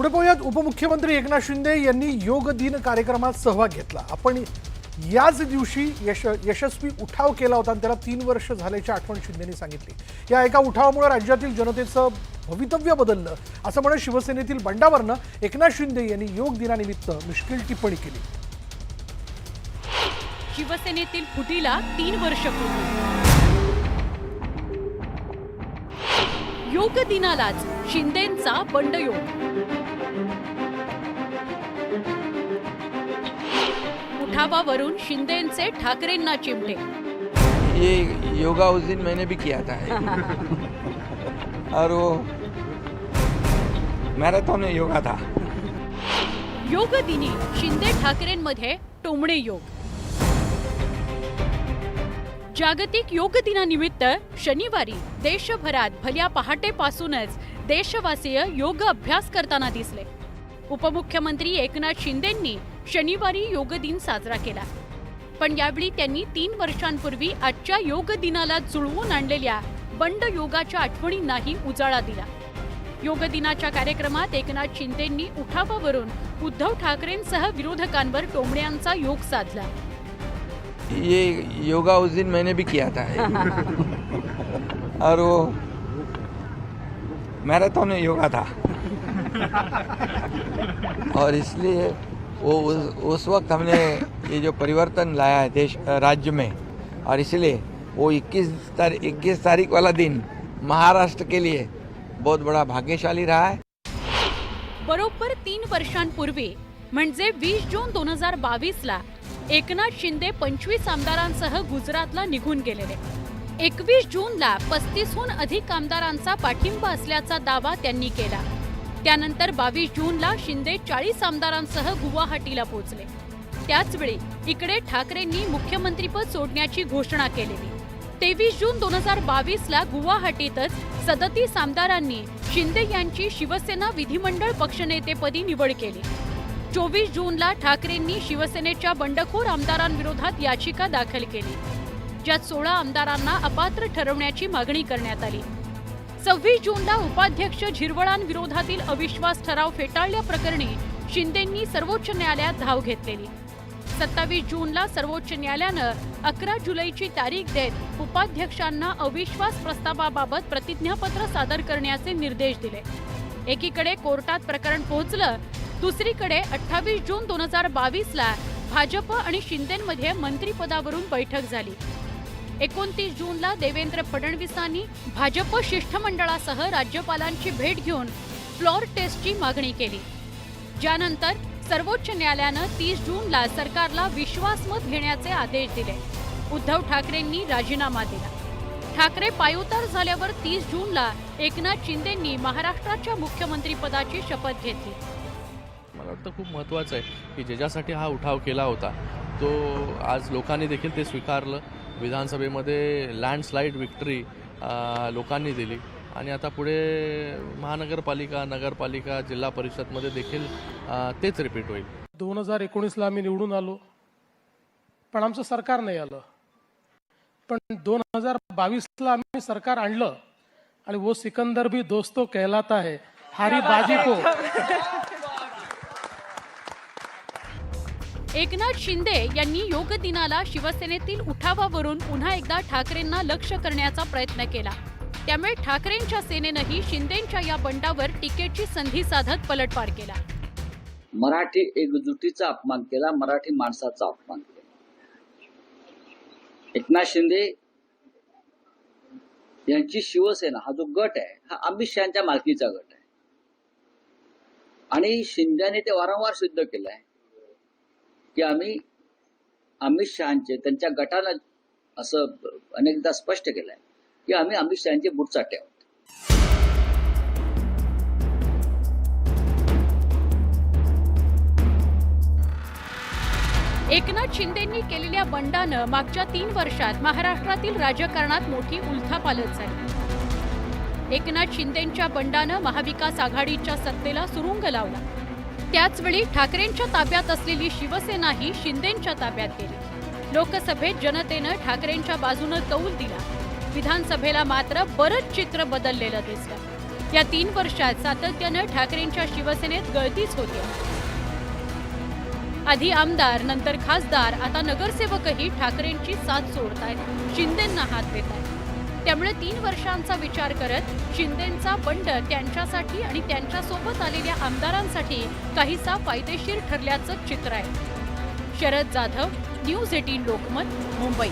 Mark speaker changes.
Speaker 1: पुढे पाहूयात उपमुख्यमंत्री एकनाथ शिंदे यांनी योग दिन कार्यक्रमात सहभाग घेतला। आपण याच दिवशी यशस्वी उठाव केला होता आणि त्याला 3 वर्ष झाल्याची आठवण शिंदेंनी सांगितली। या एका उठावामुळे राज्यातील जनतेचं भवितव्य बदललं असं म्हणत शिवसेनेतील बंडावरनं एकनाथ शिंदे यांनी योग दिनानिमित्त मिश्किल टिप्पणी केली।
Speaker 2: शिवसेनेतील फुटीला 3 वर्ष पूर्ण। योग दिनालाच शिंदेंचा बंडयोग। उठावावरून शिंदेंचे ठाकरेंना चिमटे।
Speaker 3: ये योगा उस दिन मैंने भी किया था और वो मैराथन योगा था।
Speaker 2: योग दिनी शिंदे ठाकरेंमध्ये टोमणे योग। जागतिक योग दिनानिमित्त शनिवारी देशभरात भल्या पहाटेपासूनच देशवासीय योग अभ्यास करताना दिसले। उपमुख्यमंत्री एकनाथ शिंदेंनी शनिवारी योग दिन साजरा केला, पण यावेळी त्यांनी 3 वर्षांपूर्वी आजच्या योग दिनाला जुळवून आणलेल्या बंड योगाच्या आठवणींनाही उजाळा दिला। योग दिनाच्या कार्यक्रमात एकनाथ शिंदेंनी उठावावरून उद्धव ठाकरेंसह विरोधकांवर टोमण्यांचा योग साधला।
Speaker 3: ये योगा उस दिन मैंने भी किया था और वो मैराथन योगा था और इसलिए वो उस वक्त हमने ये जो परिवर्तन लाया है देश राज्य में, और इसलिए वो 21 तारीख वाला दिन महाराष्ट्र के लिए बहुत बड़ा भाग्यशाली रहा है।
Speaker 2: बरोबर 3 वर्षांपूर्वी म्हणजे 20 जून 2022 ला एकनाथ शिंदे 25 आमदारांसह गुजरातला निघून गेलेले। 21 जूनला 35हून अधिक आमदारांचा पाठिंबा असल्याचा दावा त्यांनी केला। त्यानंतर 22 जूनला शिंदे 40 आमदारांसह गुवाहाटीला पोहोचले। त्याचवेळी इकडे ठाकरेंनी मुख्यमंत्रीपद सोडण्याची घोषणा केलेली। 23 जून 2022 ला गुवाहाटीतच 37 आमदारांनी शिंदे यांची शिवसेना विधिमंडळ पक्षनेतेपदी निवड केली। 24 जूनला ठाकरेंनी शिवसेनेच्या बंडखोर आमदारांविरोधात याचिका दाखल केली, ज्यात 16 आमदारांना अपात्र ठरवण्याची मागणी करण्यात आली। 26 जूनला उपाध्यक्ष झिरवळांविरोधातील अविश्वास ठराव फेटाळल्याप्रकरणी शिंदेंनी सर्वोच्च न्यायालयात धाव घेतलेली। 27 जूनला सर्वोच्च न्यायालयानं 11 जुलैची तारीख देत उपाध्यक्षांना अविश्वास प्रस्तावाबाबत प्रतिज्ञापत्र सादर करण्याचे निर्देश दिले। एकीकडे कोर्टात प्रकरण पोहोचलं, दुसरीकडे 28 जून 2022 ला भाजप आणि शिंदेंमध्ये मंत्रिपदावरून बैठक झाली। 29 जूनला देवेंद्र फडणवीसांनी भाजप शिष्टमंडळासह राज्यपालांची भेट घेऊन फ्लॉर टेस्टची मागणी केली, ज्यानंतर सर्वोच्च न्यायालयानं 30 जूनला सरकारला विश्वासमत घेण्याचे आदेश दिले। उद्धव ठाकरेंनी राजीनामा दिला। ठाकरे पायउतार झाल्यावर 30 जूनला एकनाथ शिंदेंनी महाराष्ट्राच्या मुख्यमंत्रीपदाची शपथ घेतली।
Speaker 4: मला वाटतं खूप महत्त्वाचं आहे की ज्याच्यासाठी हा उठाव केला होता तो आज लोकांनी देखील ते स्वीकारलं। विधानसभेमध्ये लँडस्लाईड विक्ट्री लोकांनी दिली आणि आता पुढे महानगरपालिका, नगरपालिका, जिल्हा परिषदमध्ये देखील तेच रिपीट होईल।
Speaker 5: 2019ला आम्ही निवडून आलो, पण आमचं सरकार नाही आलं। पण 2022ला आम्ही सरकार आणलं आणि वो सिकंदर भी दोस्तों कहलाता है, हारी बाजी को।
Speaker 2: एकनाथ शिंदे यांनी योग दिनाला शिवसेनेतील उठावावरून पुन्हा एकदा ठाकरेंना लक्ष्य करण्याचा प्रयत्न केला। त्यामुळे ठाकरेंच्या सेनेनंही शिंदेंच्या या बंडावर टीकेची संधी साधत पलटवार केला।
Speaker 6: मराठी एकजुटीचा अपमान केला, मराठी माणसाचा अपमान केला। एकनाथ शिंदे यांची शिवसेना हा जो गट आहे हा अमित शहाच्या मालकीचा गट आहे आणि शिंदेने ते वारंवार सिद्ध केलं आहे की आम्ही अमित शहाचे, त्यांच्या गटानं असं अनेकदा स्पष्ट केलंय की आम्ही अमित शहाचे बुटचाटे आहोत।
Speaker 2: एकनाथ शिंदेंनी केलेल्या बंडानं मागच्या 3 वर्षात महाराष्ट्रातील राजकारणात मोठी उलथापालथ झाली। एकनाथ शिंदेंच्या बंडानं महाविकास आघाडीच्या सत्तेला सुरुंग लावला। त्याचवेळी ठाकरेंच्या ताब्यात असलेली शिवसेनाही शिंदेंच्या ताब्यात गेली। लोकसभेत जनतेनं ठाकरेंच्या बाजूनं कौल दिला, विधानसभेला मात्र बरंच चित्र बदललेलं दिसलं। या 3 वर्षात सातत्यानं ठाकरेंच्या शिवसेनेत गळतीच होती. आधी आमदार, नंतर खासदार, आता नगरसेवकही ठाकरेंची साथ सोडतायत, शिंदेंना हात देतायत. त्यामुळे 3 वर्षांचा विचार करत शिंदेंचा बंड त्यांच्यासाठी आणि त्यांच्यासोबत आलेल्या आमदारांसाठी काहीसा फायदेशीर ठरल्याचं चित्र आहे. शरद जाधव, न्यूज 18 लोकमत, मुंबई.